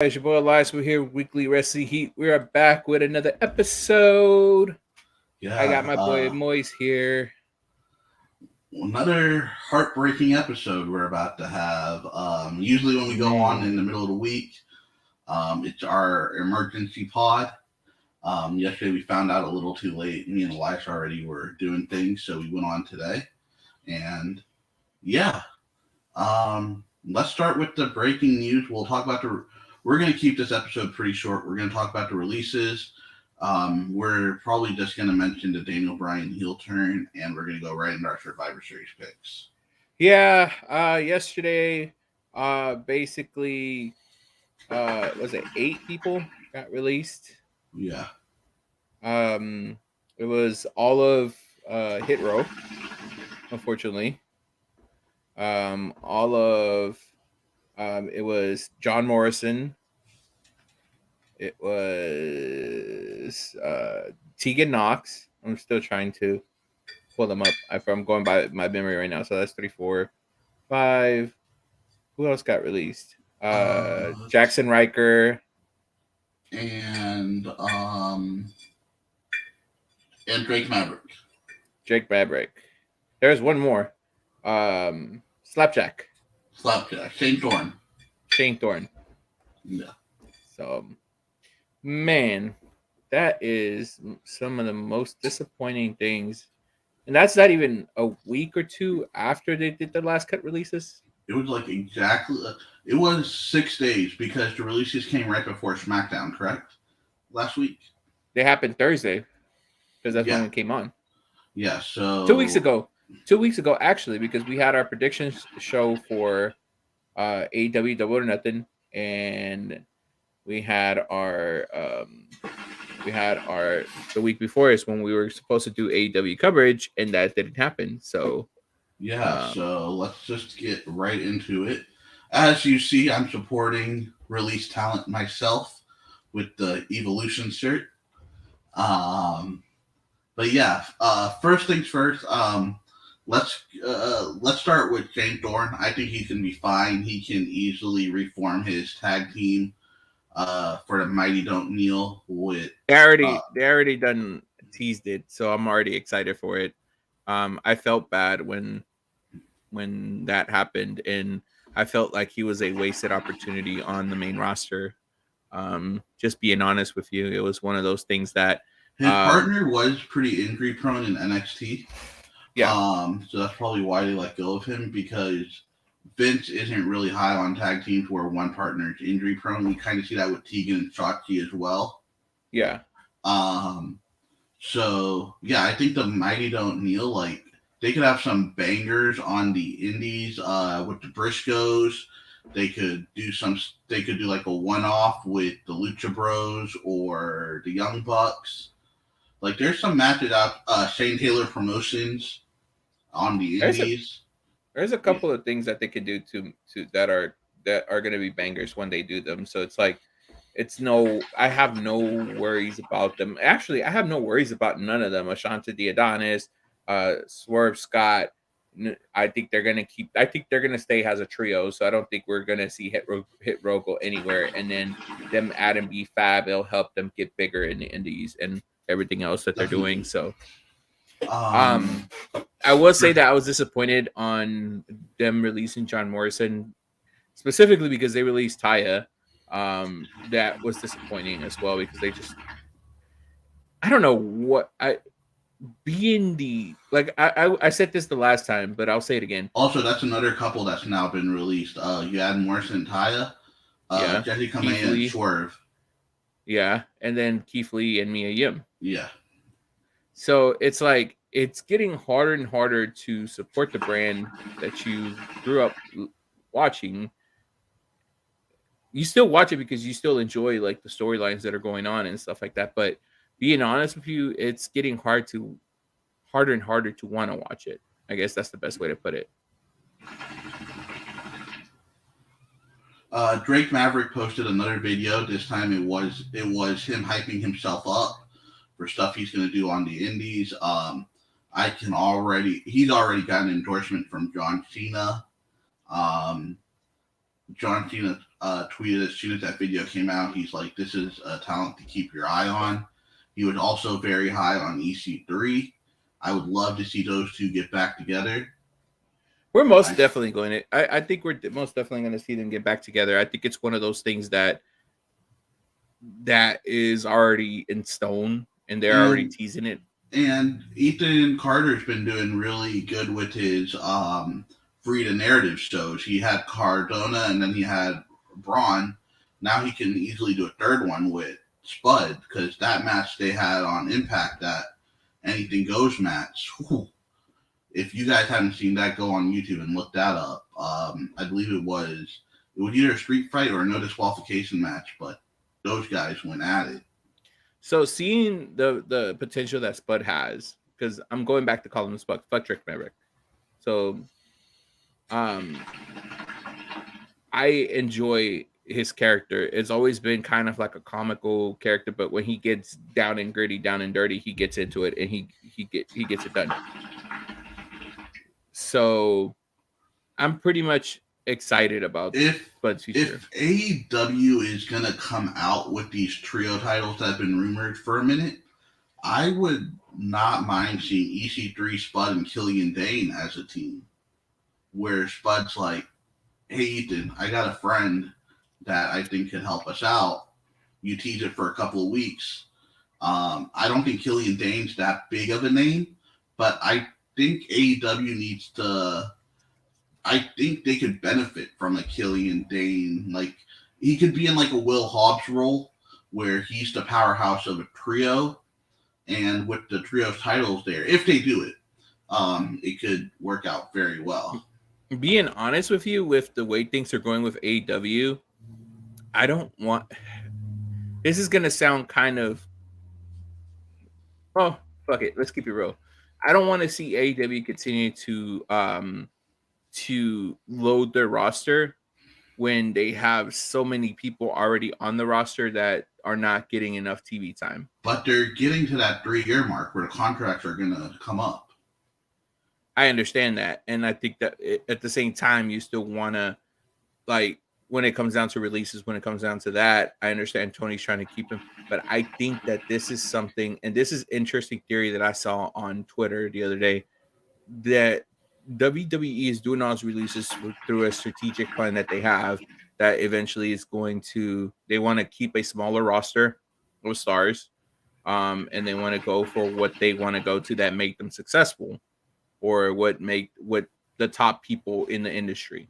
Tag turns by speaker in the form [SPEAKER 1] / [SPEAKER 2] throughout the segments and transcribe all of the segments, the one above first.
[SPEAKER 1] Guys, your boy Elias. We're here, Weekly Wrestling Heat. We are back with another episode. I got
[SPEAKER 2] Yeah,
[SPEAKER 1] my boy Moise here.
[SPEAKER 2] another heartbreaking episode we're about to have. Usually, when we go on in the middle of the week, it's our emergency pod. Yesterday, we found out a little too late. Me and Elias already were doing things, so we went on today. And yeah, let's start with the breaking news. We'll talk about the. We're going to keep this episode pretty short. We're going to talk about the releases. We're probably just going to mention the Daniel Bryan heel turn, and we're going to go right into our Survivor Series picks.
[SPEAKER 1] Yeah, yesterday, basically, was it 8 people got released?
[SPEAKER 2] Yeah.
[SPEAKER 1] It was all of Hit Row, unfortunately. All of it was John Morrison. It was Tegan Knox. I'm still trying to pull them up. I'm going by my memory right now. So that's 3, 4, 5. Who else got released? Jackson Riker
[SPEAKER 2] And Drake Maverick.
[SPEAKER 1] Jake Maverick. There's one more. Slapjack.
[SPEAKER 2] Shane Thorne.
[SPEAKER 1] Shane Thorne.
[SPEAKER 2] Yeah.
[SPEAKER 1] So, man, that is some of the most disappointing things. And that's not even a week or two after they did the last cut releases.
[SPEAKER 2] It was like exactly. It was 6 days because the releases came right before SmackDown, correct? Last week.
[SPEAKER 1] They happened Thursday because that's when it came on.
[SPEAKER 2] Yeah. So
[SPEAKER 1] 2 weeks ago. 2 weeks ago, actually, because we had our predictions show for AEW Double or Nothing, and we had our the week before is when we were supposed to do AEW coverage, and that didn't happen. So
[SPEAKER 2] yeah, so let's just get right into it. As you see, I'm supporting release talent myself with the Evolution shirt. But yeah, first things first. Let's start with Shane Thorne. I think he can be fine. He can easily reform his tag team for the Mighty Don't Kneel with.
[SPEAKER 1] they already done teased it, so I'm already excited for it. I felt bad when that happened, and I felt like he was a wasted opportunity on the main roster. Just being honest with you, it was one of those things that
[SPEAKER 2] his partner was pretty injury prone in NXT.
[SPEAKER 1] Yeah.
[SPEAKER 2] So that's probably why they let go of him, because Vince isn't really high on tag teams where one partner is injury prone. We kind of see that with Tegan and Shotzi as well.
[SPEAKER 1] Yeah.
[SPEAKER 2] So yeah, I think the Mighty Don't Kneel, like, they could have some bangers on the indies with the Briscoes. They could do like a one-off with the Lucha Bros or the Young Bucks. Like, there's some matches out Shane Taylor Promotions on the indies.
[SPEAKER 1] There's a couple of things that they could do to that are going to be bangers when they do them. So it's like, I have no worries about them. Actually, I have no worries about none of them. Ashante the Adonis, Swerve Scott. I think they're gonna stay as a trio. So I don't think we're gonna see Hit Row go anywhere. And then them Adam B Fab, it'll help them get bigger in the indies and everything else that they're doing. So I will say that I was disappointed on them releasing John Morrison, specifically because they released Taya. That was disappointing as well, because I don't know what I said this the last time, but I'll say it again.
[SPEAKER 2] Also, that's another couple that's now been released. You had Morrison and Taya, Jesse Kamea and Swerve.
[SPEAKER 1] Yeah, and then Keith Lee and Mia Yim.
[SPEAKER 2] Yeah.
[SPEAKER 1] So it's like, it's getting harder and harder to support the brand that you grew up watching. You still watch it because you still enjoy, like, the storylines that are going on and stuff like that. But being honest with you, it's getting harder and harder to want to watch it. I guess that's the best way to put it.
[SPEAKER 2] Drake Maverick posted another video. This time it was him hyping himself up for stuff he's going to do on the indies. He's already got an endorsement from John Cena. John Cena tweeted as soon as that video came out. He's like, "This is a talent to keep your eye on." He was also very high on EC3. I would love to see those two get back together.
[SPEAKER 1] We're most
[SPEAKER 2] I
[SPEAKER 1] definitely going to. I think we're most definitely going to see them get back together. I think it's one of those things that is already in stone, and they're already teasing it.
[SPEAKER 2] And Ethan Carter's been doing really good with his free to narrative shows. He had Cardona, and then he had Braun. Now he can easily do a third one with Spud, because that match they had on Impact, that Anything Goes match. Whew, if you guys haven't seen that, go on YouTube and look that up. I believe it was either a street fight or a no disqualification match, but those guys went at it.
[SPEAKER 1] So seeing the potential that Spud has, because I'm going back to call him Spud, fuck Drake Maverick. So, I enjoy his character. It's always been kind of like a comical character, but when he gets down and gritty, down and dirty, he gets into it and he gets it done. So I'm pretty much excited about Spud's future.
[SPEAKER 2] If AEW is gonna come out with these trio titles that have been rumored for a minute, I would not mind seeing EC3, Spud, and Killian Dane as a team, where Spud's like, "Hey Ethan, I got a friend that I think can help us out. You tease it for a couple of weeks." I don't think Killian Dane's that big of a name, but I think AEW needs to. I think they could benefit from a Killian Dane. Like, he could be in like a Will Hobbs role where he's the powerhouse of a trio, and with the trio's titles there, if they do it, it could work out very well.
[SPEAKER 1] Being honest with you, with the way things are going with AEW, I don't want. This is gonna sound kind of. Oh, fuck it. Let's keep it real. I don't want to see AEW continue to load their roster when they have so many people already on the roster that are not getting enough TV time.
[SPEAKER 2] But they're getting to that 3-year mark where the contracts are going to come up.
[SPEAKER 1] I understand that. And I think that at the same time, you still want to, like, when it comes down to releases, when it comes down to that, I understand Tony's trying to keep him. But I think that this is something, and this is interesting theory that I saw on Twitter the other day, that WWE is doing all its releases through a strategic plan that they have that eventually is going to, they want to keep a smaller roster of stars, and they want to go for what they want to go to that make them successful, or what the top people in the industry.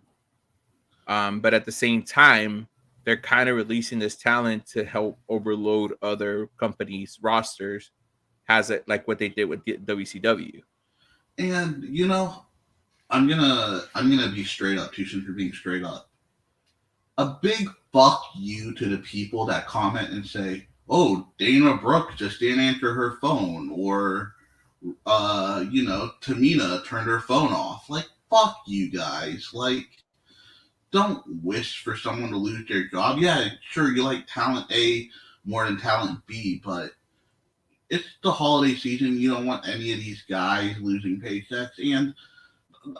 [SPEAKER 1] But at the same time, they're kind of releasing this talent to help overload other companies' rosters, has it like what they did with WCW.
[SPEAKER 2] And you know, I'm gonna be straight up, too soon for being straight up. A big fuck you to the people that comment and say, "Oh, Dana Brooke just didn't answer her phone," or Tamina turned her phone off. Like, fuck you guys. Like, don't wish for someone to lose their job. Yeah, sure, you like talent A more than talent B, but it's the holiday season. You don't want any of these guys losing paychecks. And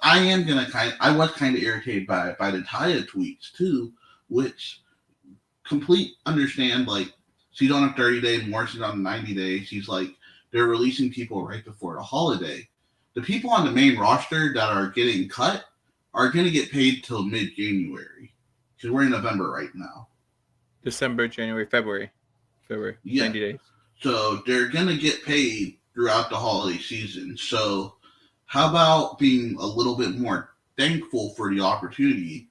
[SPEAKER 2] I was kind of irritated by the Taya tweets too, which complete understand, like, she's on a 30-day, Morrison's on a 90-day. She's like, they're releasing people right before the holiday. The people on the main roster that are getting cut are going to get paid till mid-January, because we're in November right now.
[SPEAKER 1] December, January, February, yeah. 90 days.
[SPEAKER 2] So they're going to get paid throughout the holiday season. So how about being a little bit more thankful for the opportunity?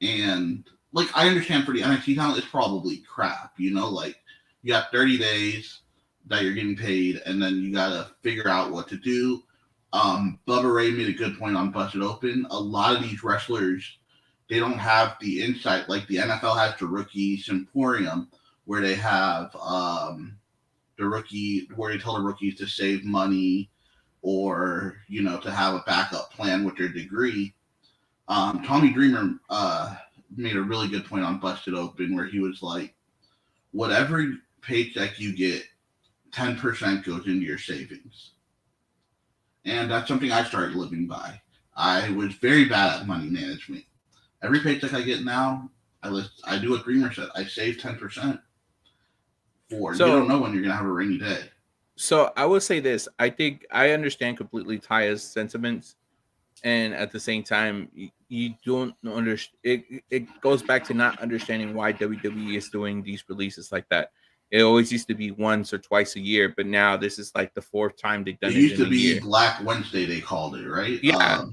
[SPEAKER 2] And, like, I understand for the NXT talent, it's probably crap, like, you got 30 days that you're getting paid, and then you got to figure out what to do. Bubba Ray made a good point on Busted Open. A lot of these wrestlers, they don't have the insight like the NFL has to Rookie Semporium, where they have where they tell the rookies to save money, or to have a backup plan with their degree. Tommy Dreamer made a really good point on Busted Open, where he was like, whatever paycheck you get, 10% goes into your savings. And that's something I started living by. I was very bad at money management. Every paycheck I get now, I do what Dreamer said. I save 10% for you don't
[SPEAKER 1] So
[SPEAKER 2] know when you're gonna have a rainy day.
[SPEAKER 1] so I will say this. I think I understand completely Taya's sentiments, and at the same time, you don't understand. It goes back to not understanding why WWE is doing these releases like that. It always used to be once or twice a year, but now this is like the fourth time they've
[SPEAKER 2] It
[SPEAKER 1] done it
[SPEAKER 2] used
[SPEAKER 1] in
[SPEAKER 2] to
[SPEAKER 1] a
[SPEAKER 2] be
[SPEAKER 1] year.
[SPEAKER 2] Black Wednesday, they called it, right?
[SPEAKER 1] Yeah.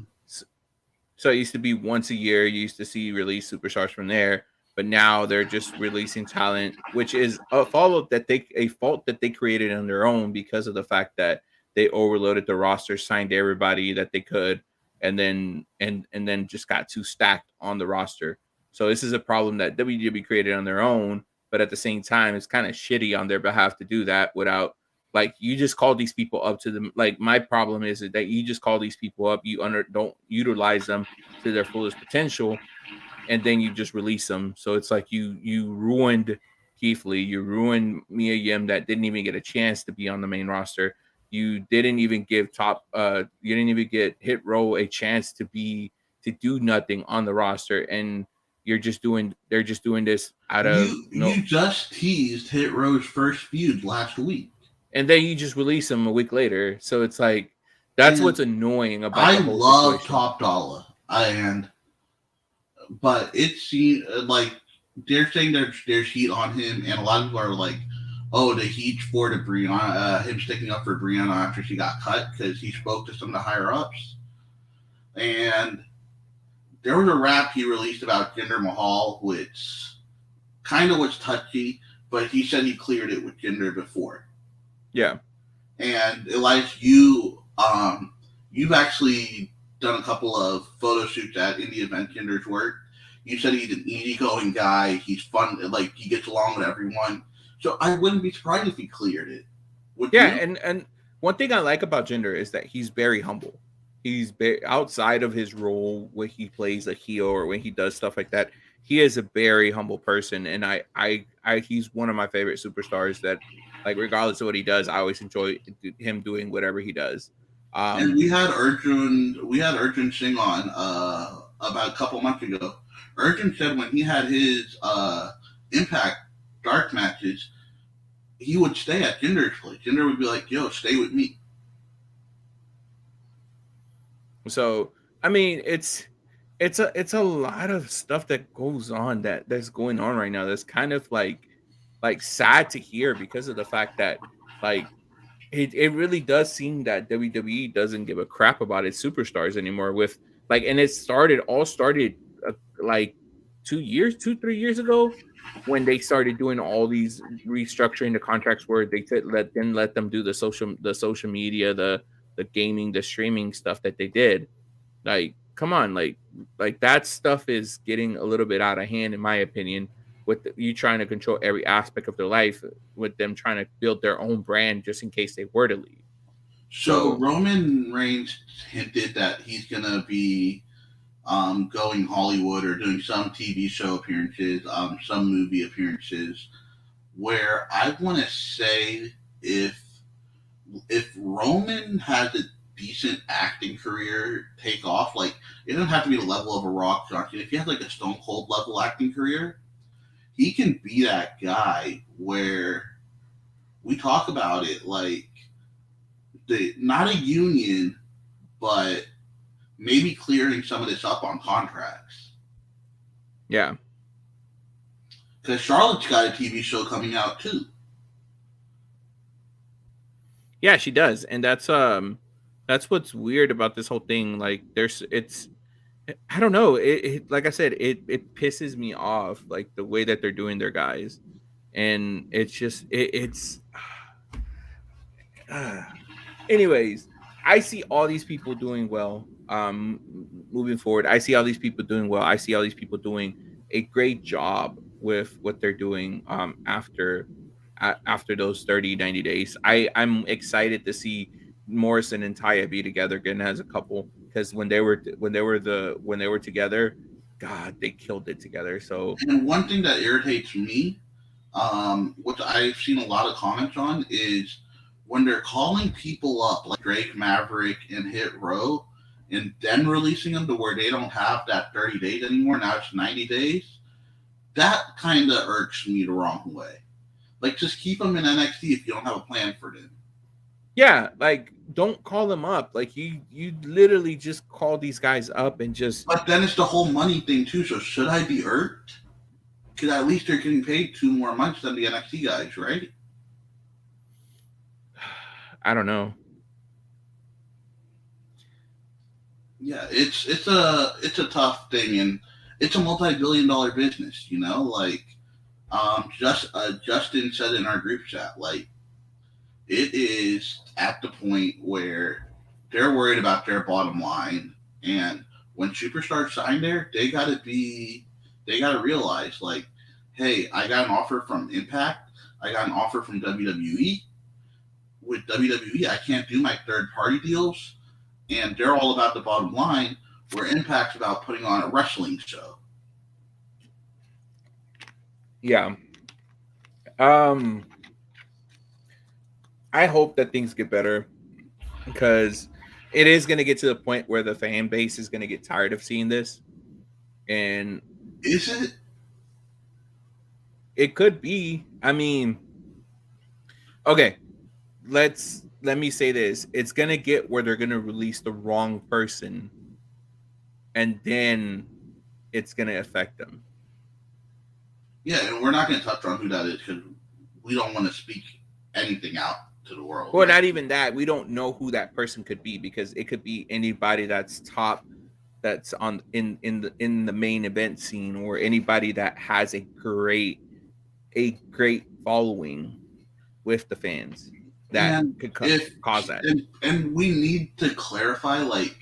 [SPEAKER 1] So it used to be once a year. You used to see release superstars from there, but now they're just releasing talent, which is a fault that they created on their own because of the fact that they overloaded the roster, signed everybody that they could, and then just got too stacked on the roster. So this is a problem that WWE created on their own, but at the same time, it's kind of shitty on their behalf to do that without like you just call these people up to them. Like my problem is that you just call these people up, don't utilize them to their fullest potential, and then you just release them. So it's like you ruined Keith Lee, you ruined Mia Yim that didn't even get a chance to be on the main roster. You didn't even give you didn't even get Hit Row a chance to do nothing on the roster, and they're just doing this out of
[SPEAKER 2] You just teased Hit Row's first feud last week.
[SPEAKER 1] and then you just release them a week later. So it's like that's
[SPEAKER 2] And
[SPEAKER 1] what's annoying about
[SPEAKER 2] I
[SPEAKER 1] the whole
[SPEAKER 2] love
[SPEAKER 1] situation.
[SPEAKER 2] Top Dollar, but it's like they're saying there's heat on him, and a lot of people are like, "Oh, the heat for the Brianna, him sticking up for Brianna after she got cut because he spoke to some of the higher ups." And there was a rap he released about Jinder Mahal, which kind of was touchy, but he said he cleared it with Jinder before.
[SPEAKER 1] Yeah.
[SPEAKER 2] And Elias, you've actually done a couple of photo shoots at Indie Event Kinder's work. You said he's an easygoing guy. He's fun, like he gets along with everyone. So I wouldn't be surprised if he cleared it. Would
[SPEAKER 1] Yeah,
[SPEAKER 2] you?
[SPEAKER 1] and one thing I like about Jinder is that he's very humble. Outside of his role when he plays a heel or when he does stuff like that. He is a very humble person, and he's one of my favorite superstars. That like regardless of what he does, I always enjoy him doing whatever he does.
[SPEAKER 2] And
[SPEAKER 1] Um,
[SPEAKER 2] We had Arjun Singh on about a couple months ago. Arjun said when he had his Impact dark matches, he would stay at Jinder's place. Jinder would be like, "Yo, stay with me."
[SPEAKER 1] so I mean, it's a lot of stuff that goes on that's going on right now. That's kind of like sad to hear because of the fact that like it really does seem that WWE doesn't give a crap about its superstars anymore. With like, and all started like 3 years ago when they started doing all these restructuring the contracts where they could let them do the social media, the gaming, the streaming stuff that they did. Like, come on, like that stuff is getting a little bit out of hand, in my opinion. With you trying to control every aspect of their life, with them trying to build their own brand just in case they were to leave.
[SPEAKER 2] So
[SPEAKER 1] So
[SPEAKER 2] Roman Reigns hinted that he's gonna be going Hollywood or doing some TV show appearances, some movie appearances. Where I want to say if Roman has a decent acting career take off, like it doesn't have to be the level of a Rock Johnson. If he has like a Stone Cold level acting career, he can be that guy where we talk about it like not a union, but maybe clearing some of this up on contracts.
[SPEAKER 1] yeah,
[SPEAKER 2] Because Charlotte's got a TV show coming out too.
[SPEAKER 1] yeah, she does, and that's what's weird about this whole thing. Like, it's I don't know. Like I said, it pisses me off, like the way that they're doing their guys, and it's just it's. Anyways, I see all these people doing well. Moving forward, I see all these people doing well. I see all these people doing a great job with what they're doing. After those 30, 90 days, I'm excited to see Morrison and Taya be together again as a couple because when they were together, God, they killed it together. So
[SPEAKER 2] And one thing that irritates me, which I've seen a lot of comments on, is when they're calling people up like Drake, Maverick, and Hit Row, and then releasing them to where they don't have that 30 days anymore. Now it's 90 days. That kind of irks me the wrong way. Like, just keep them in NXT if you don't have a plan for them.
[SPEAKER 1] Yeah, like don't call them up. Like you literally just call these guys up and just.
[SPEAKER 2] But then it's the whole money thing too. So should I be irked? Because at least they're getting paid 2 more months than the NXT guys, right?
[SPEAKER 1] I don't know.
[SPEAKER 2] Yeah, it's a tough thing, and it's a multi-billion-dollar business. You know, like Justin said in our group chat, like it is at the point where they're worried about their bottom line, and when superstars sign there, they gotta realize, like, hey, I got an offer from Impact, I got an offer from WWE. With WWE, I can't do my third-party deals, and they're all about the bottom line, where Impact's about putting on a wrestling show.
[SPEAKER 1] Yeah. I hope that things get better because it is going to get to the point where the fan base is going to get tired of seeing this. And
[SPEAKER 2] is it?
[SPEAKER 1] It could be. I mean, okay, let me say this. It's going to get where they're going to release the wrong person and then it's going to affect them.
[SPEAKER 2] Yeah, and we're not going to touch on who that is because we don't want to speak anything out to the world.
[SPEAKER 1] Well, right? Not even that. We don't know who that person could be because it could be anybody that's top, that's on in the main event scene, or anybody that has a great following with the fans that could cause that.
[SPEAKER 2] And we need to clarify, like,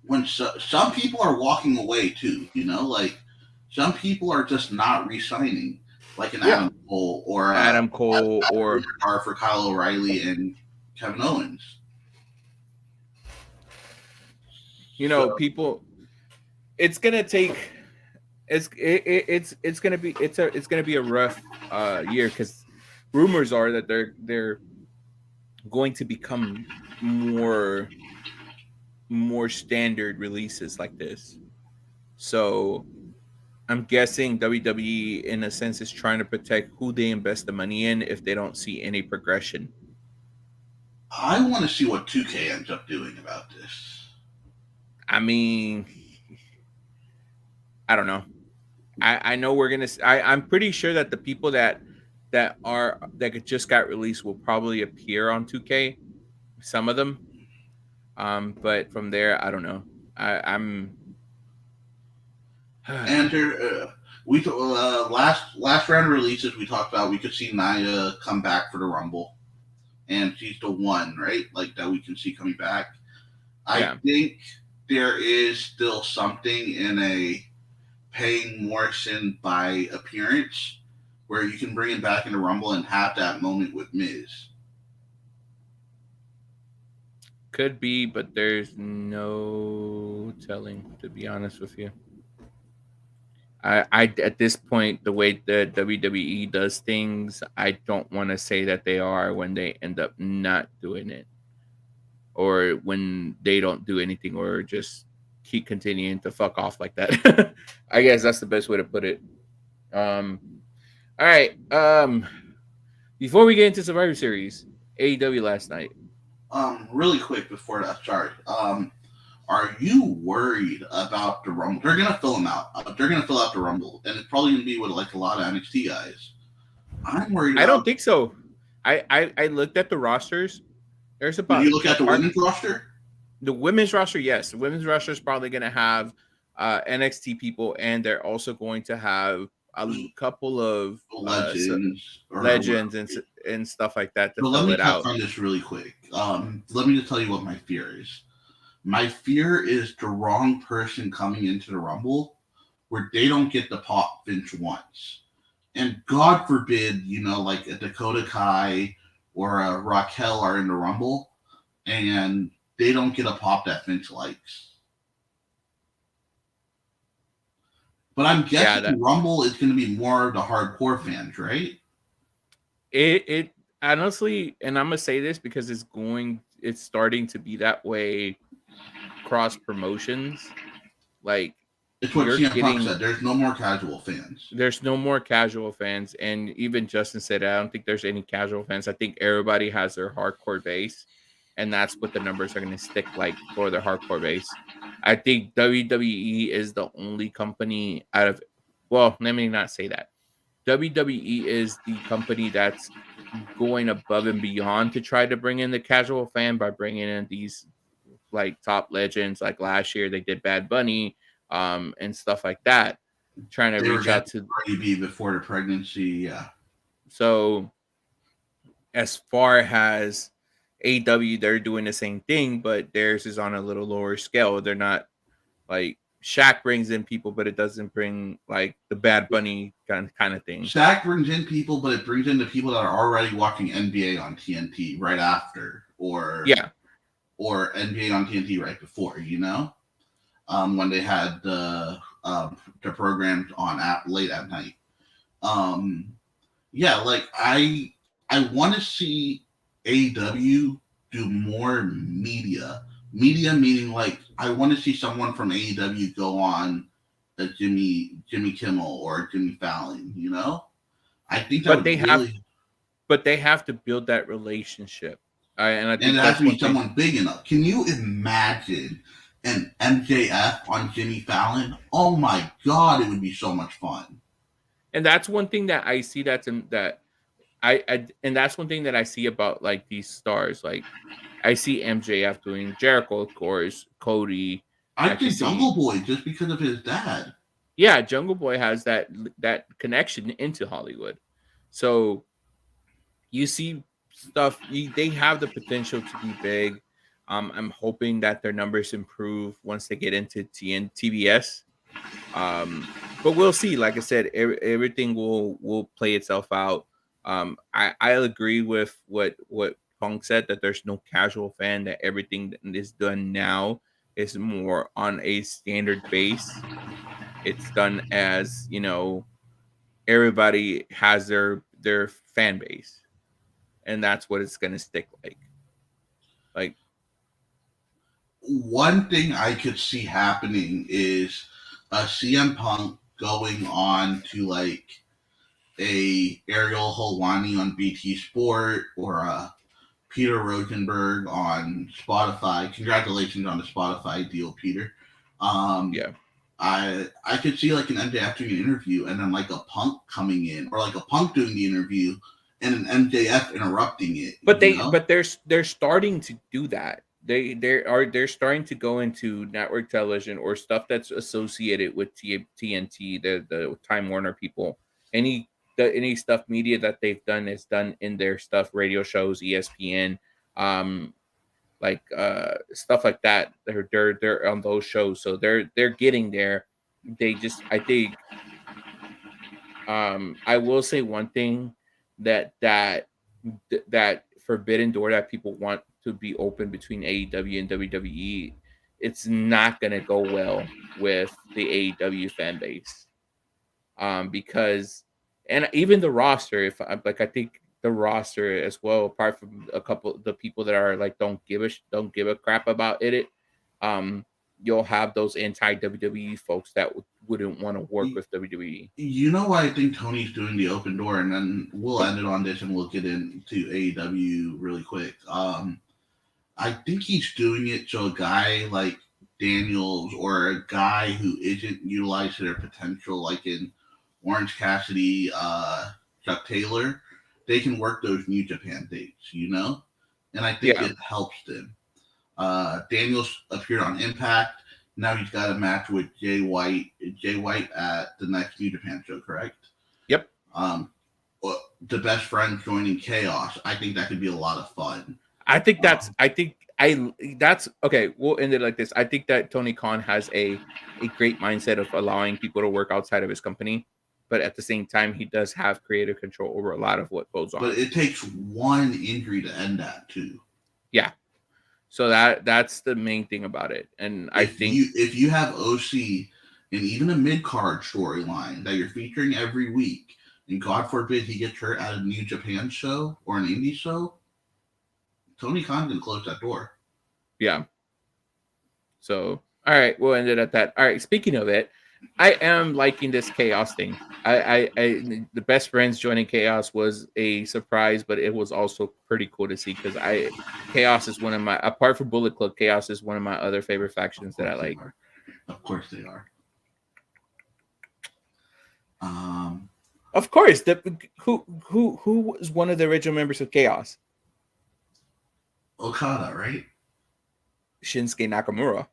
[SPEAKER 2] when some people are walking away too, you know, like some people are just not re-signing, like an Adam Cole or for Kyle O'Reilly and Kevin Owens.
[SPEAKER 1] You know, people. It's gonna take. It's gonna be a rough year because rumors are that they're going to become more standard releases like this. So I'm guessing WWE, in a sense, is trying to protect who they invest the money in if they don't see any progression.
[SPEAKER 2] I want to see what 2K ends up doing about this.
[SPEAKER 1] I mean, I don't know. I know we're gonna. I'm pretty sure that the people that just got released will probably appear on 2K. Some of them, but from there, I don't know. I'm.
[SPEAKER 2] And we last round of releases we talked about, we could see Nia come back for the Rumble, and she's the one, right? Like that we can see coming back. I think there is still something in a paying Morrison by appearance where you can bring him back in the Rumble and have that moment with Miz.
[SPEAKER 1] Could be, but there's no telling, to be honest with you. I at this point, the way the WWE does things, I don't want to say that they are when they end up not doing it, or when they don't do anything, or just keep continuing to fuck off like that. I guess that's the best way to put it. All right. Before we get into Survivor Series, AEW last night.
[SPEAKER 2] Really quick before that, sorry. Are you worried about the Rumble? They're gonna fill them out. They're gonna fill out the Rumble, and it's probably gonna be with like a lot of NXT guys. I'm worried.
[SPEAKER 1] I don't think so. I looked at the rosters. There's about.
[SPEAKER 2] Did you look at the women's roster?
[SPEAKER 1] The women's roster, yes. The women's roster is probably going to have NXT people, and they're also going to have a couple of legends and stuff like that to fill it out.
[SPEAKER 2] Let me touch on this really quick. Let me just tell you what my fear is. My fear is the wrong person coming into the Rumble where they don't get the pop Vince wants. And God forbid, you know, like a Dakota Kai or a Raquel are in the Rumble and they don't get a pop that Vince likes. But I'm guessing Rumble is going to be more of the hardcore fans, right?
[SPEAKER 1] It honestly, and I'm going to say this because it's starting to be that way cross promotions, like
[SPEAKER 2] It's what
[SPEAKER 1] you're
[SPEAKER 2] CM Punk
[SPEAKER 1] getting
[SPEAKER 2] said. There's no more casual fans.
[SPEAKER 1] there's no more casual fans, and even Justin said I don't think there's any casual fans. I think everybody has their hardcore base, and that's what the numbers are going to stick like for their hardcore base. I think WWE is the only company out of, well, let me not say that. WWE is the company that's going above and beyond to try to bring in the casual fan by bringing in these like top legends. Like last year, they did Bad Bunny, and stuff like that, trying to
[SPEAKER 2] They were
[SPEAKER 1] reach
[SPEAKER 2] going
[SPEAKER 1] out to.
[SPEAKER 2] to already be before the pregnancy. Yeah.
[SPEAKER 1] So as far as AW, they're doing the same thing, but theirs is on a little lower scale. They're not like Shaq brings in people, but it doesn't bring like the Bad Bunny kind of thing.
[SPEAKER 2] Shaq brings in people, but it brings in the people that are already watching NBA on TNT right after, or
[SPEAKER 1] Yeah,
[SPEAKER 2] NBA on TNT right before. When they had the programs on late at night. Yeah, like I want to see AEW do more media. Media meaning like I want to see someone from AEW go on a Jimmy Kimmel or Jimmy Fallon. I think that
[SPEAKER 1] but
[SPEAKER 2] would
[SPEAKER 1] they have,
[SPEAKER 2] really,
[SPEAKER 1] but they have to build that relationship. And I
[SPEAKER 2] and
[SPEAKER 1] think
[SPEAKER 2] it has
[SPEAKER 1] that's
[SPEAKER 2] to be
[SPEAKER 1] one thing.
[SPEAKER 2] someone big enough. Can you imagine an MJF on Jimmy Fallon? Oh my god, it would be so much fun.
[SPEAKER 1] And that's one thing that I see that's in that I and that's one thing that I see about like these stars. Like I see MJF doing Jericho, of course, Cody.
[SPEAKER 2] I
[SPEAKER 1] I can
[SPEAKER 2] think
[SPEAKER 1] see,
[SPEAKER 2] Jungle Boy just because of his dad.
[SPEAKER 1] yeah, Jungle Boy has that connection into Hollywood. So you see stuff. They have the potential to be big. I'm hoping that their numbers improve once they get into TBS. But we'll see. Like I said, everything will play itself out. I agree with what Punk said, that there's no casual fan, that everything that is done now is more on a standard base. It's done as everybody has their fan base, and that's what it's gonna stick like. Like
[SPEAKER 2] One thing I could see happening is a CM Punk going on to like a Ariel Helwani on BT Sport or a Peter Rosenberg on Spotify. Congratulations on the Spotify deal, Peter. Um,
[SPEAKER 1] yeah,
[SPEAKER 2] I could see like an MJF doing an interview and then like a Punk coming in, or like a Punk doing the interview and an MJF interrupting it.
[SPEAKER 1] but they're starting to do that. They're starting to go into network television or stuff that's associated with TNT, the Time Warner people. Any stuff media that they've done is done in their stuff, radio shows, ESPN, um, like stuff like that. They're on those shows, so they're getting there. They just, I think, I will say one thing, that forbidden door that people want to be open between AEW and WWE, it's not going to go well with the AEW fan base. Because, and even the roster, if I like, I think the roster as well, apart from a couple of the people that are like don't give a crap about it, um, you'll have those anti WWE folks that wouldn't want to work with WWE.
[SPEAKER 2] You know why I think Tony's doing the open door, and then we'll end it on this, and we'll get into AEW really quick. I think he's doing it so a guy like Daniels or a guy who isn't utilized to their potential, like in Orange Cassidy, Chuck Taylor, they can work those New Japan dates, and I think
[SPEAKER 1] Yeah,
[SPEAKER 2] it helps them. Daniels appeared on Impact. Now he's got a match with Jay White. Jay White at the next New Japan show, correct?
[SPEAKER 1] yep.
[SPEAKER 2] Um, the best friends joining Chaos. I think that could be a lot of fun.
[SPEAKER 1] I think that's okay. We'll end it like this. I think that Tony Khan has a great mindset of allowing people to work outside of his company, but at the same time, he does have creative control over a lot of what goes on.
[SPEAKER 2] But it takes one injury to end that too.
[SPEAKER 1] Yeah. So that's the main thing about it. And I think
[SPEAKER 2] if you have OC and even a mid card storyline that you're featuring every week, and God forbid he gets hurt at a New Japan show or an indie show, Tony Khan can close that door.
[SPEAKER 1] yeah. So, all right, we'll end it at that. All right, speaking of it, I am liking this chaos thing. The best friends joining chaos was a surprise, but it was also pretty cool to see because chaos is one of my, apart from Bullet Club, chaos is one of my other favorite factions that I like.
[SPEAKER 2] Of course they are.
[SPEAKER 1] Of course, who was one of the original members of Chaos?
[SPEAKER 2] Okada, right?
[SPEAKER 1] Shinsuke Nakamura.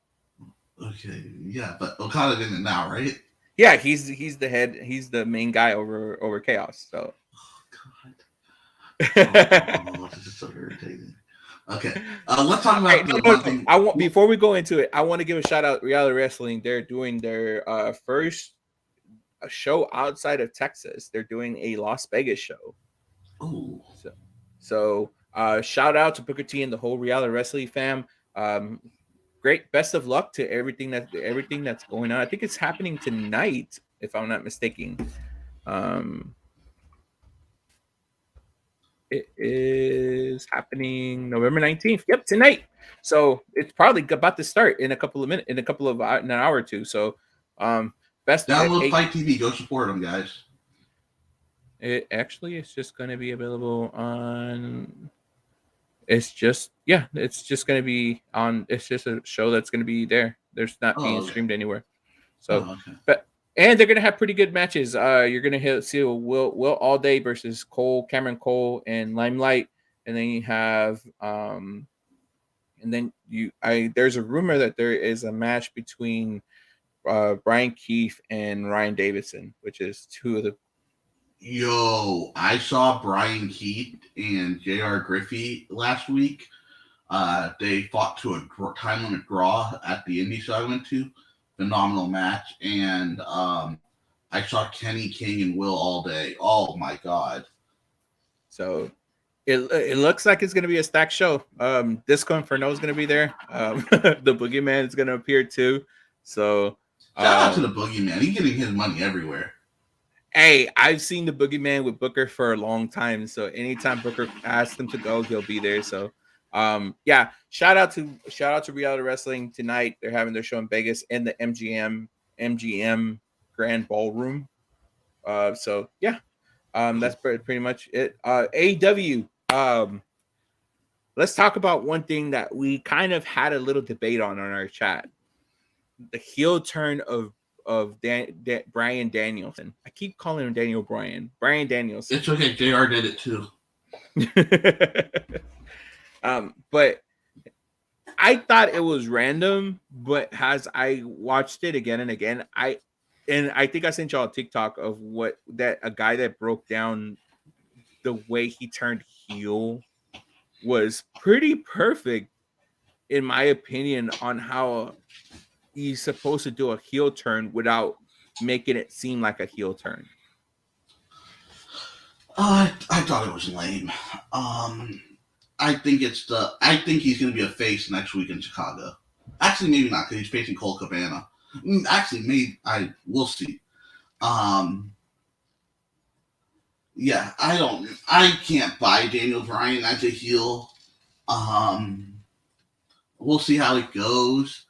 [SPEAKER 2] Okay, yeah, but Okada didn't now, right?
[SPEAKER 1] Yeah, he's the head. He's the main guy over Chaos. So.
[SPEAKER 2] Oh God. Oh, this is so irritating. Okay, let's talk about one thing.
[SPEAKER 1] I want, before we go into it, I want to give a shout out. Reality Wrestling. They're doing their first show outside of Texas. They're doing a Las Vegas show.
[SPEAKER 2] Oh.
[SPEAKER 1] So shout out to Booker T and the whole Reality Wrestling fam. Great, best of luck to everything that's going on. I think it's happening tonight, if I'm not mistaken. It is happening November 19th. Yep, tonight. So it's probably about to start in a couple of minutes, in an hour or two. So best
[SPEAKER 2] download Fight TV. Go support them, guys.
[SPEAKER 1] It's just going to be available on. It's just going to be on. It's just a show that's going to be there. There's not being streamed anywhere. So, and they're going to have pretty good matches. You're going to see Will All Day versus Cameron Cole, and Limelight, and then you have there's a rumor that there is a match between Brian Keith and Ryan Davidson, which is two of the.
[SPEAKER 2] Yo, I saw Brian Keith and J.R. Griffey last week. They fought to a time limit draw at the indie show I went to. Phenomenal match. And I saw Kenny King and Will All Day. Oh, my God.
[SPEAKER 1] So it looks like it's going to be a stacked show. Disco Inferno is going to be there. The Boogeyman is going to appear too. So
[SPEAKER 2] shout out to the Boogeyman. He's getting his money everywhere.
[SPEAKER 1] Hey, I've seen the Boogeyman with Booker for a long time. So anytime Booker asks him to go, he'll be there. So yeah, shout out to Reality Wrestling tonight. They're having their show in Vegas in the MGM Grand Ballroom. So yeah, that's pretty much it. AEW. Let's talk about one thing that we kind of had a little debate on our chat: the heel turn of Brian Danielson. I keep calling him Daniel Bryan. Brian Danielson.
[SPEAKER 2] It's okay. JR did it too.
[SPEAKER 1] But I thought it was random, but as I watched it again and again, I think I sent y'all a TikTok of a guy that broke down the way he turned heel was pretty perfect, in my opinion, on how he's supposed to do a heel turn without making it seem like a heel turn.
[SPEAKER 2] I thought it was lame. I think he's going to be a face next week in Chicago. Actually, maybe not, because he's facing Colt Cabana. Actually, we'll see. Yeah, I can't buy Daniel Bryan as a heel. We'll see how it goes.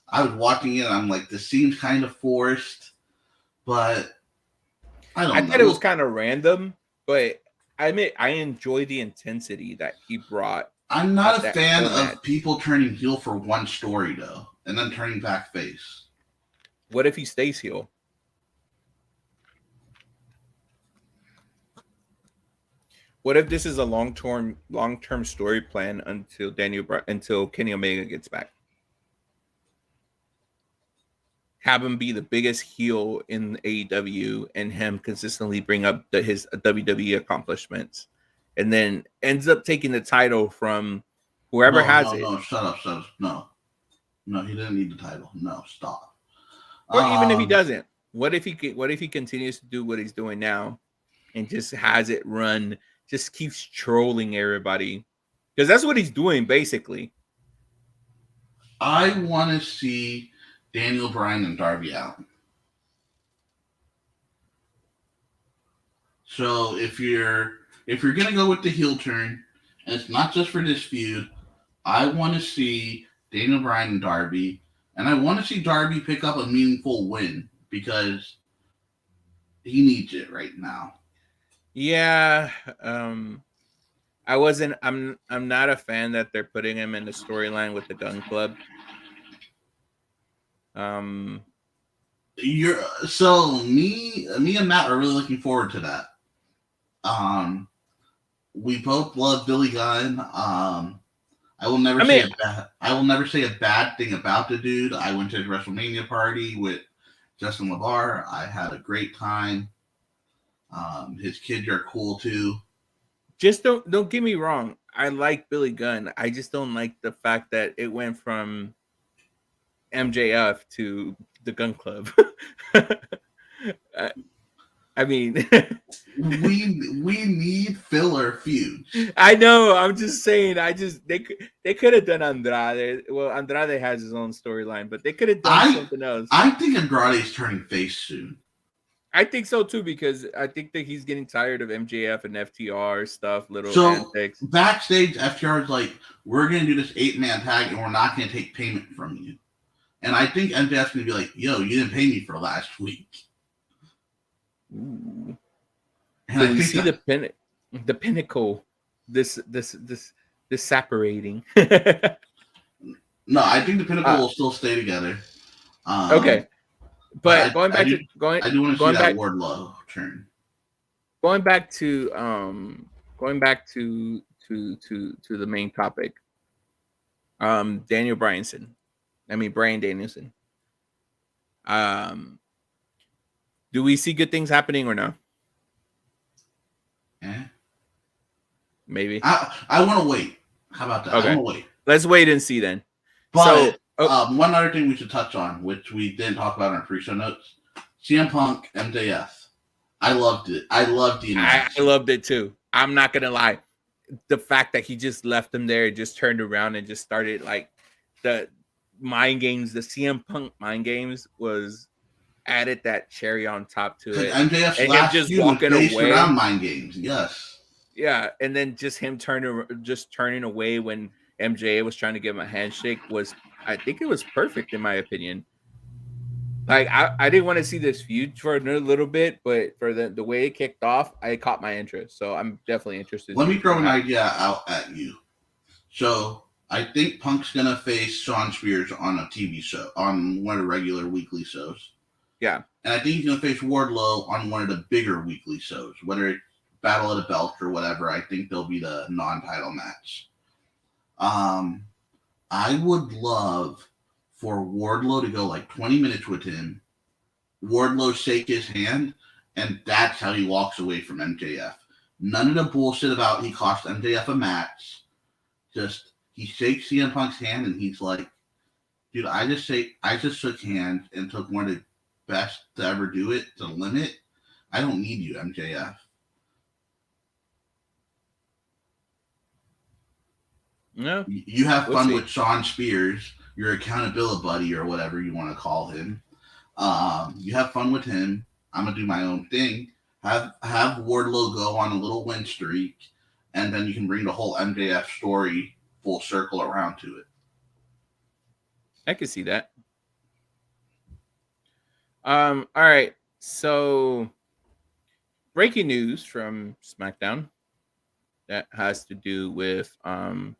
[SPEAKER 2] I was watching it, and I'm like, this seems kind of forced, but I don't know.
[SPEAKER 1] I thought it was kind of random, but I admit I enjoy the intensity that he brought.
[SPEAKER 2] I'm not a fan of people turning heel for one story, though, and then turning back face.
[SPEAKER 1] What if he stays heel? What if this is a long-term story plan until Kenny Omega gets back? Have him be the biggest heel in AEW and him consistently bring up his WWE accomplishments, and then ends up taking the title from whoever has it.
[SPEAKER 2] No, shut up. No, he didn't need the title. No, stop.
[SPEAKER 1] Or even if he doesn't, what if he continues to do what he's doing now and just has it run, just keeps trolling everybody? Because that's what he's doing, basically.
[SPEAKER 2] I want to see Daniel Bryan and Darby Allin. So if you're gonna go with the heel turn, and it's not just for this feud, I want to see Daniel Bryan and Darby And I want to see Darby pick up a meaningful win because he needs it right now.
[SPEAKER 1] Yeah, I'm not a fan that they're putting him in the storyline with the Gun Club.
[SPEAKER 2] You're so me and Matt are really looking forward to that. We both love Billy Gunn. I will never say a bad thing about the dude. I went to his WrestleMania party with Justin LaBar. I had a great time. His kids are cool too.
[SPEAKER 1] Just don't get me wrong. I like Billy Gunn. I just don't like the fact that it went from MJF to the Gun Club. I mean,
[SPEAKER 2] we need filler feuds.
[SPEAKER 1] I know. I'm just saying. They could have done Andrade. Well, Andrade has his own storyline, but they could have done something else.
[SPEAKER 2] I think Andrade's turning face soon.
[SPEAKER 1] I think so too, because I think that he's getting tired of MJF and FTR stuff, antics.
[SPEAKER 2] Backstage, FTR is like, we're going to do this 8-man tag and we're not going to take payment from you. And I think MJF's going to be like, yo, you didn't pay me for last week.
[SPEAKER 1] Ooh. And so we see the pinnacle, this separating.
[SPEAKER 2] No, I think the pinnacle will still stay together.
[SPEAKER 1] Okay. But going back to
[SPEAKER 2] I do want to see that Wardlow turn.
[SPEAKER 1] Going back to the main topic. Bryan Danielson. Do we see good things happening or no?
[SPEAKER 2] Yeah.
[SPEAKER 1] Maybe.
[SPEAKER 2] I want to wait. How about that?
[SPEAKER 1] Okay.
[SPEAKER 2] I want to wait.
[SPEAKER 1] Let's wait and see then.
[SPEAKER 2] But one other thing we should touch on, which we didn't talk about in our pre-show notes, CM Punk, MJF. I loved it. I loved the
[SPEAKER 1] match. I loved it too. I'm not gonna lie. The fact that he just left him there, just turned around and just started like the mind games, the CM Punk mind games was added that cherry on top to it.
[SPEAKER 2] MJF's
[SPEAKER 1] and
[SPEAKER 2] last
[SPEAKER 1] him just walking away
[SPEAKER 2] around mind games. Yes.
[SPEAKER 1] Yeah, and then just him turning away when MJ was trying to give him a handshake I think it was perfect in my opinion. Like I didn't want to see this feud for another little bit, but for the way it kicked off, it caught my interest. So I'm definitely interested.
[SPEAKER 2] Let me throw an idea out at you. So I think Punk's gonna face Shawn Spears on a TV show, on one of the regular weekly shows.
[SPEAKER 1] Yeah.
[SPEAKER 2] And I think he's gonna face Wardlow on one of the bigger weekly shows, whether it's Battle of the Belt or whatever. I think they'll be the non-title match. I would love for Wardlow to go like 20 minutes with him, Wardlow shake his hand, and that's how he walks away from MJF. None of the bullshit about he cost MJF a match. Just he shakes CM Punk's hand and he's like, dude, I just shook hands and took one of the best to ever do it to the limit. I don't need you, MJF.
[SPEAKER 1] No.
[SPEAKER 2] You have fun with Shawn Spears, your accountability buddy or whatever you want to call him. You have fun with him. I'm gonna do my own thing. Have Wardlow go on a little win streak, and then you can bring the whole MJF story full circle around to it.
[SPEAKER 1] I can see that. All right. So breaking news from SmackDown that has to do with
[SPEAKER 2] Don't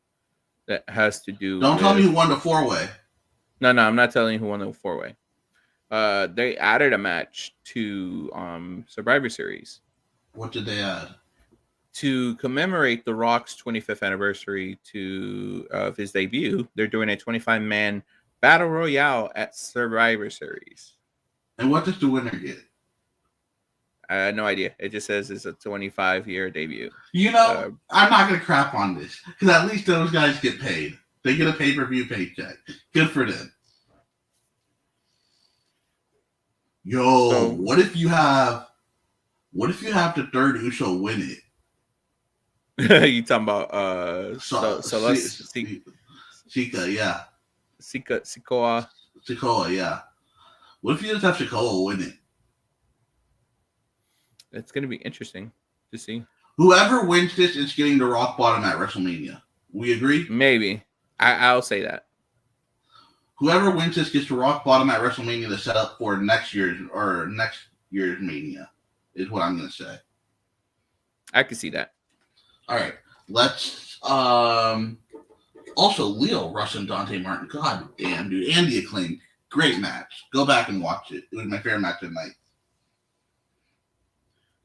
[SPEAKER 2] tell me who won the 4-way.
[SPEAKER 1] No, I'm not telling you who won the 4-way. They added a match to Survivor Series.
[SPEAKER 2] What did they add?
[SPEAKER 1] To commemorate The Rock's 25th anniversary of his debut, they're doing a 25-man battle royale at Survivor Series.
[SPEAKER 2] And what does the winner get?
[SPEAKER 1] I had no idea. It just says it's a 25-year debut.
[SPEAKER 2] I'm not going to crap on this because at least those guys get paid. They get a pay-per-view paycheck. Good for them. What if you have the third Uso win it?
[SPEAKER 1] You talking about
[SPEAKER 2] Sika, yeah.
[SPEAKER 1] Sikoa,
[SPEAKER 2] yeah. What if you just have Sikoa win it?
[SPEAKER 1] It's going to be interesting to see.
[SPEAKER 2] Whoever wins this is getting the rock bottom at WrestleMania. We agree?
[SPEAKER 1] Maybe. I'll say that.
[SPEAKER 2] Whoever wins this gets to rock bottom at WrestleMania to set up for next year's Mania, is what I'm gonna say.
[SPEAKER 1] I can see that.
[SPEAKER 2] All right, let's also Leo Rush and Dante Martin. God damn, dude, and the Acclaim, great match. Go back and watch it. It was my favorite match of the night.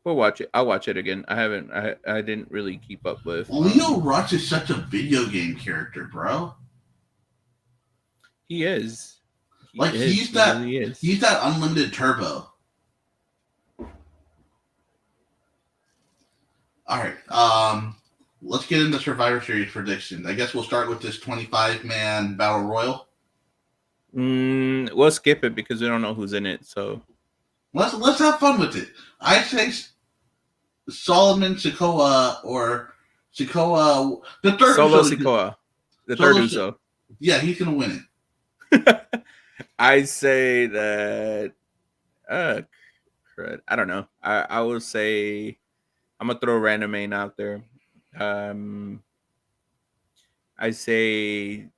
[SPEAKER 1] We'll watch it. I'll watch it again. I haven't. I didn't really keep up with.
[SPEAKER 2] Leo Rush is such a video game character, bro.
[SPEAKER 1] He is.
[SPEAKER 2] He's that unlimited turbo. All right. Let's get into Survivor Series predictions. I guess we'll start with this 25-man battle royal.
[SPEAKER 1] We'll skip it because we don't know who's in it. So
[SPEAKER 2] let's have fun with it. I say Solomon Sikoa or Sikoa, the third
[SPEAKER 1] Solo
[SPEAKER 2] Uso,
[SPEAKER 1] Sikoa, the third Uso.
[SPEAKER 2] Yeah, he's gonna win it.
[SPEAKER 1] I say that. Crud. I don't know. I will say I'm gonna throw a random name out there. I say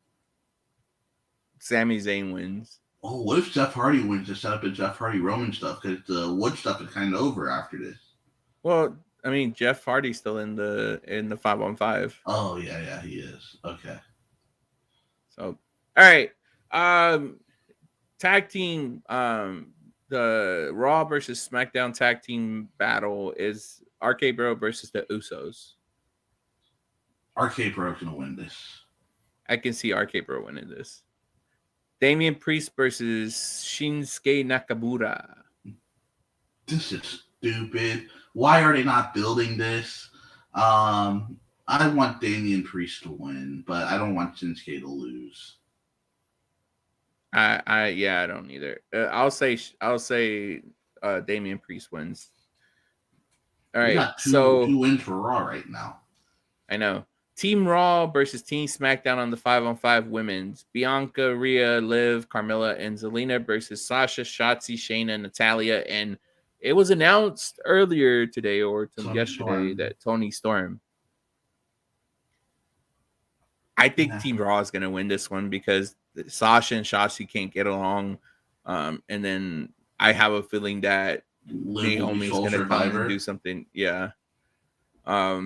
[SPEAKER 1] Sami Zayn wins.
[SPEAKER 2] Oh, what if Jeff Hardy wins to set up a Jeff Hardy Roman stuff? Because the Wood stuff is kind of over after this.
[SPEAKER 1] Well, I mean, Jeff Hardy's still in the 5-on-5.
[SPEAKER 2] Oh yeah, he is. Okay.
[SPEAKER 1] So, all right. Tag team. The Raw versus SmackDown tag team battle is RK Bro versus the Usos.
[SPEAKER 2] RK Bro's gonna win this.
[SPEAKER 1] I can see RK Bro winning this. Damian Priest versus Shinsuke Nakamura.
[SPEAKER 2] This is stupid. Why are they not building this? I want Damian Priest to win, but I don't want Shinsuke to lose.
[SPEAKER 1] I don't either. I'll say Damian Priest wins. All right,
[SPEAKER 2] we got two wins for Raw right now.
[SPEAKER 1] I know. Team Raw versus Team SmackDown on the 5-on-5 women's. Bianca, Rhea, Liv, Carmella, and Zelina versus Sasha, Shotzi, Shayna, Natalya. And it was announced earlier today or yesterday that Toni Storm. I think Team Raw is going to win this one because Sasha and Shotzi can't get along. And then I have a feeling that Naomi's going to come and do something. Yeah. I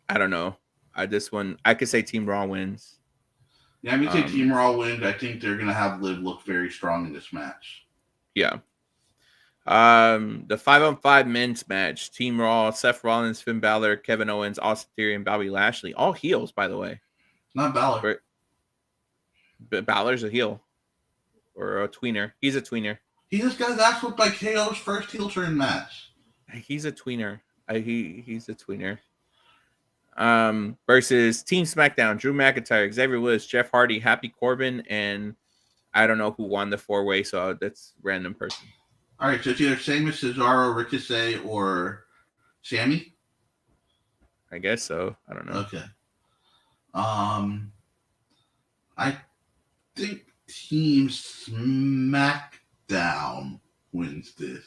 [SPEAKER 1] don't know. I could say Team Raw wins.
[SPEAKER 2] Yeah, I'm gonna say Team Raw wins. I think they're gonna have Liv look very strong in this match.
[SPEAKER 1] Yeah. The 5-on-5 men's match: Team Raw, Seth Rollins, Finn Balor, Kevin Owens, Austin Theory, and Bobby Lashley. All heels, by the way.
[SPEAKER 2] Not Balor.
[SPEAKER 1] But Balor's a heel or a tweener. He's a tweener.
[SPEAKER 2] He just got axed by KO's first heel turn match.
[SPEAKER 1] He's a tweener. He's a tweener. Versus Team SmackDown: Drew McIntyre, Xavier Woods, Jeff Hardy, Happy Corbin, and I don't know who won the 4-way, so that's random person.
[SPEAKER 2] All right, so it's either Sheamus, Cesaro, Ricochet, or Sammy.
[SPEAKER 1] I guess so. I don't know.
[SPEAKER 2] Okay. I think Team SmackDown wins this.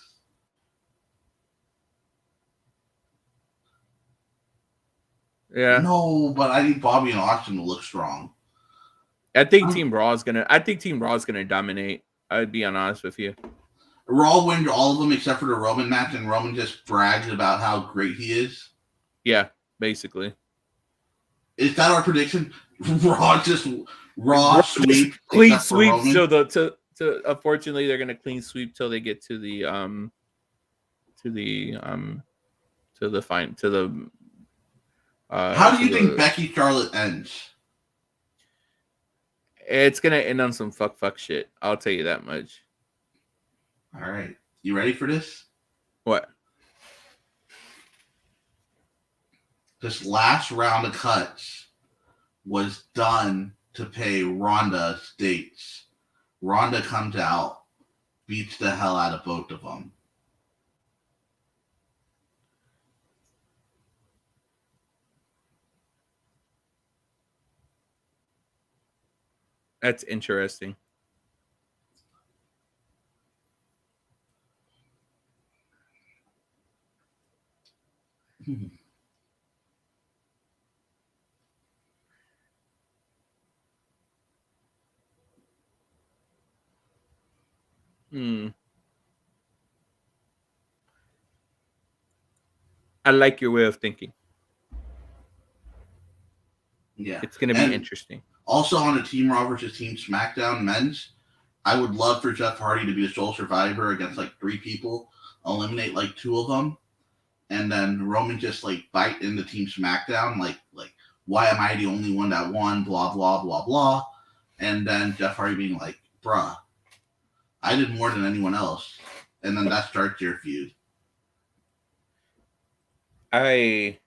[SPEAKER 1] Yeah.
[SPEAKER 2] No, but I need Bobby and Austin to look strong.
[SPEAKER 1] I think Team Raw is gonna dominate. I'd be honest with you.
[SPEAKER 2] Raw wins all of them except for the Roman match, and Roman just brags about how great he is.
[SPEAKER 1] Yeah, basically.
[SPEAKER 2] Is that our prediction? Raw sweep,
[SPEAKER 1] clean sweep. So unfortunately they're gonna clean sweep till they get to the
[SPEAKER 2] how do you think Becky Charlotte ends?
[SPEAKER 1] It's gonna end on some fuck shit. I'll tell you that much.
[SPEAKER 2] All right, you ready for this?
[SPEAKER 1] What?
[SPEAKER 2] This last round of cuts was done to pay Ronda dates. Ronda comes out, beats the hell out of both of them.
[SPEAKER 1] That's interesting. I like your way of thinking.
[SPEAKER 2] Yeah.
[SPEAKER 1] It's going to be interesting.
[SPEAKER 2] Also on a Team Raw versus Team SmackDown men's, I would love for Jeff Hardy to be a sole survivor against like 3 people, eliminate like 2 of them, and then Roman just like bite into Team SmackDown, like why am I the only one that won? Blah blah blah blah, and then Jeff Hardy being like, bruh, I did more than anyone else, and then that starts your feud.
[SPEAKER 1] I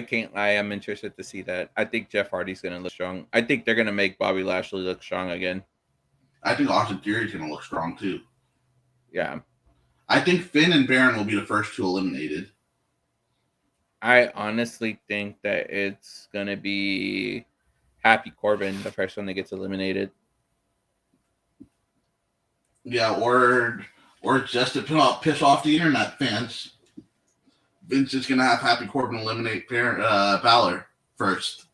[SPEAKER 1] can't lie. I'm interested to see that. I think Jeff Hardy's going to look strong. I think they're going to make Bobby Lashley look strong again.
[SPEAKER 2] I think Austin Theory's going to look strong too.
[SPEAKER 1] Yeah.
[SPEAKER 2] I think Finn and Baron will be the first 2 eliminated.
[SPEAKER 1] I honestly think that it's going to be Happy Corbin, the first one that gets eliminated.
[SPEAKER 2] Yeah, or just to piss off the internet fans. Vince is going to have Happy Corbin eliminate Balor first.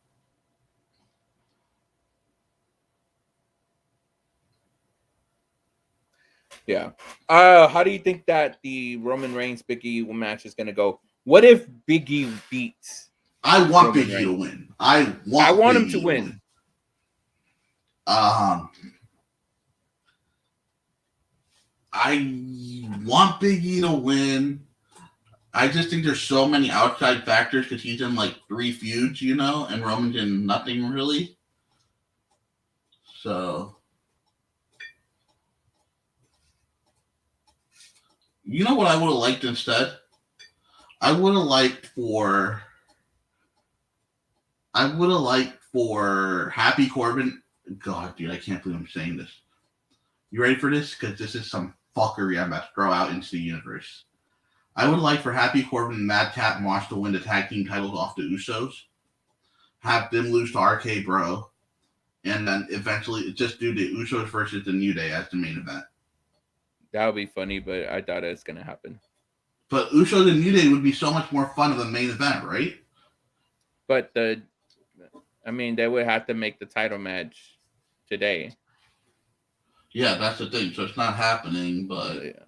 [SPEAKER 1] Yeah. How do you think that the Roman Reigns Big E match is going to go? What if Big E beats?
[SPEAKER 2] I want Big E to win. I want
[SPEAKER 1] him to win.
[SPEAKER 2] I want Big E to win. I just think there's so many outside factors because he's in like 3 feuds, you know, and Roman's in nothing really. So, you know what I would have liked instead? I would have liked for Happy Corbin. God, dude, I can't believe I'm saying this. You ready for this? Because this is some fuckery I'm about to throw out into the universe. I would like for Happy Corbin and Madcap Moss to win the tag team titles off the Usos. Have them lose to RK Bro. And then eventually just do the Usos versus the New Day as the main event.
[SPEAKER 1] That would be funny, but I doubt it's going to happen.
[SPEAKER 2] But Usos and New Day would be so much more fun of a main event, right?
[SPEAKER 1] But they would have to make the title match today.
[SPEAKER 2] Yeah, that's the thing. So it's not happening, but
[SPEAKER 1] yeah.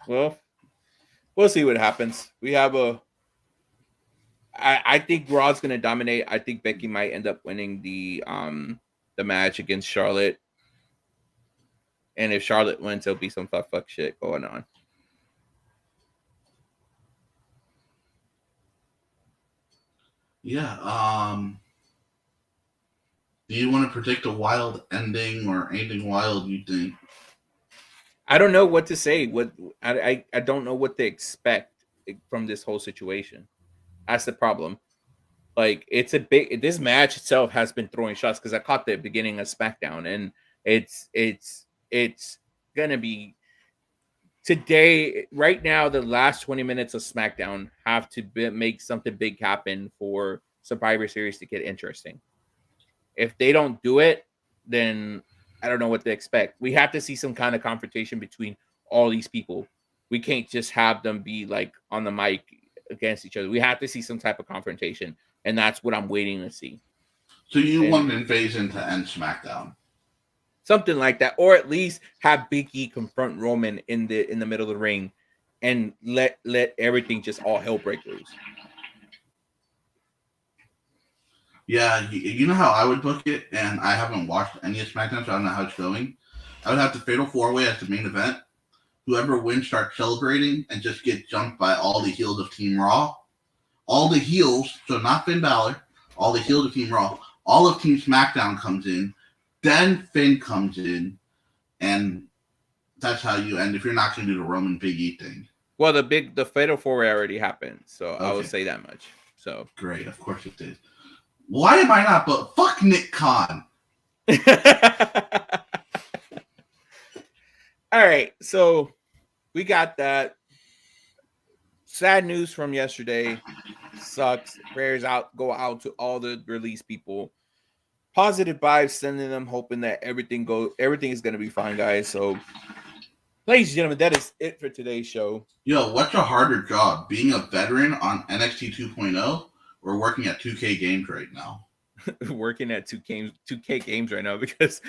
[SPEAKER 1] Well, we'll see what happens. We have I think Raw's going to dominate. I think Becky might end up winning the match against Charlotte. And if Charlotte wins, there'll be some fuck shit going on.
[SPEAKER 2] Yeah. Do you want to predict a wild ending or anything wild you think?
[SPEAKER 1] I don't know what to say. I don't know what to expect from this whole situation. That's the problem. Like, this match itself has been throwing shots because I caught the beginning of SmackDown, and it's gonna be today. Right now, the last 20 minutes of SmackDown have to make something big happen for Survivor Series to get interesting. If they don't do it, then I don't know what to expect. We have to see some kind of confrontation between all these people. We can't just have them be like on the mic against each other. We have to see some type of confrontation, and that's what I'm waiting to see.
[SPEAKER 2] So you want Invasion to end SmackDown?
[SPEAKER 1] Something like that, or at least have Big E confront Roman in the middle of the ring, and let everything just all hell break loose.
[SPEAKER 2] Yeah, you know how I would book it, and I haven't watched any of SmackDown, so I don't know how it's going. I would have the Fatal 4-Way as the main event. Whoever wins starts celebrating and just get jumped by all the heels of Team Raw. All the heels, so not Finn Balor, all the heels of Team Raw. All of Team SmackDown comes in. Then Finn comes in, and that's how you end if you're not going to do the Roman Big E thing.
[SPEAKER 1] Well, the Fatal 4-Way already happened, so okay. I will say that much. So
[SPEAKER 2] great, of course it did. Why am I not? But fuck Nick Khan.
[SPEAKER 1] All right, so we got that. Sad news from yesterday. Sucks. Prayers go out to all the release people. Positive vibes, sending them, hoping that everything is going to be fine, guys. So, ladies and gentlemen, that is it for today's show.
[SPEAKER 2] Yo, what's a harder job, being a veteran on NXT 2.0 We're working at 2K Games right now.
[SPEAKER 1] Working at 2K games right now because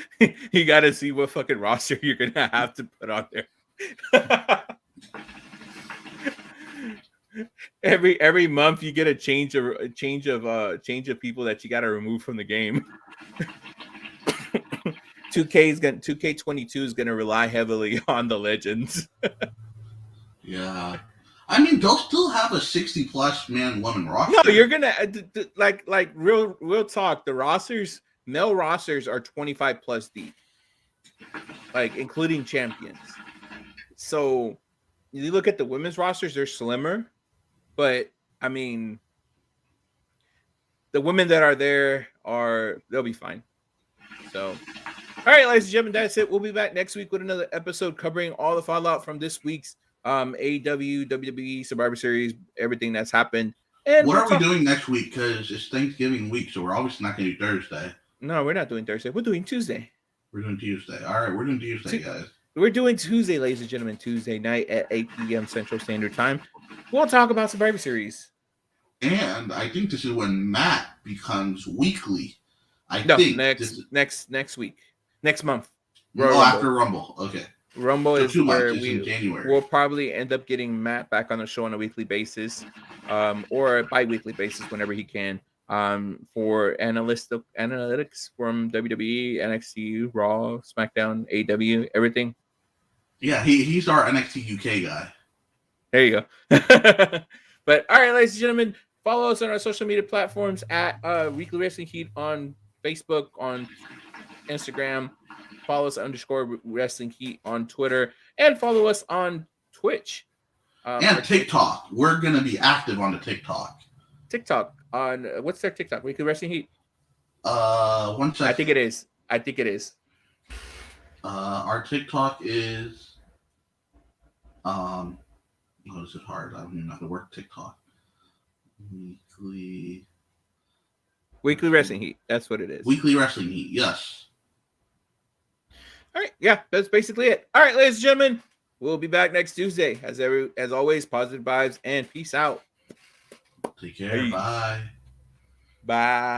[SPEAKER 1] you got to see what fucking roster you're gonna have to put on there. every month you get a change of people that you got to remove from the game. 2K22 is gonna rely heavily on the legends.
[SPEAKER 2] Yeah. I mean, they'll still have a 60-plus man woman roster.
[SPEAKER 1] No, you're gonna like real talk. The male rosters are 25 plus deep, like including champions. So you look at the women's rosters; they're slimmer, but I mean, the women that are there they'll be fine. So, all right, ladies and gentlemen, that's it. We'll be back next week with another episode covering all the fallout from this week's AEW, WWE, Survivor Series, everything that's happened. And
[SPEAKER 2] what are we doing next week? Because it's Thanksgiving week, so we're obviously not going to do Thursday.
[SPEAKER 1] No, we're not doing Thursday. We're doing Tuesday.
[SPEAKER 2] We're doing Tuesday. All right, we're doing Tuesday, guys.
[SPEAKER 1] We're doing Tuesday, ladies and gentlemen, Tuesday night at 8 p.m. Central Standard Time. We'll talk about Survivor Series.
[SPEAKER 2] And I think this is when Matt becomes weekly.
[SPEAKER 1] Next week. Next month.
[SPEAKER 2] After Rumble. Okay.
[SPEAKER 1] Rumble is where
[SPEAKER 2] we'll
[SPEAKER 1] probably end up getting Matt back on the show on a weekly basis, or a bi-weekly basis whenever he can, for analytics from WWE, NXT, Raw, SmackDown, AEW, everything.
[SPEAKER 2] Yeah, he's our NXT UK guy.
[SPEAKER 1] There you go. But all right, ladies and gentlemen, follow us on our social media platforms at Weekly Wrestling Heat on Facebook, on Instagram. Follow us _Wrestling Heat on Twitter, and follow us on Twitch.
[SPEAKER 2] And TikTok. We're going to be active on the TikTok.
[SPEAKER 1] On what's their TikTok? Weekly Wrestling Heat.
[SPEAKER 2] 1 second.
[SPEAKER 1] I think it is.
[SPEAKER 2] Our TikTok is. Oh, this is hard. I don't even know how to work TikTok.
[SPEAKER 1] Weekly Wrestling Heat. That's what it is.
[SPEAKER 2] Weekly Wrestling Heat. Yes.
[SPEAKER 1] All right, yeah, that's basically it. All right, ladies and gentlemen, we'll be back next Tuesday. As always, positive vibes and peace out.
[SPEAKER 2] Take care. Bye.
[SPEAKER 1] Bye.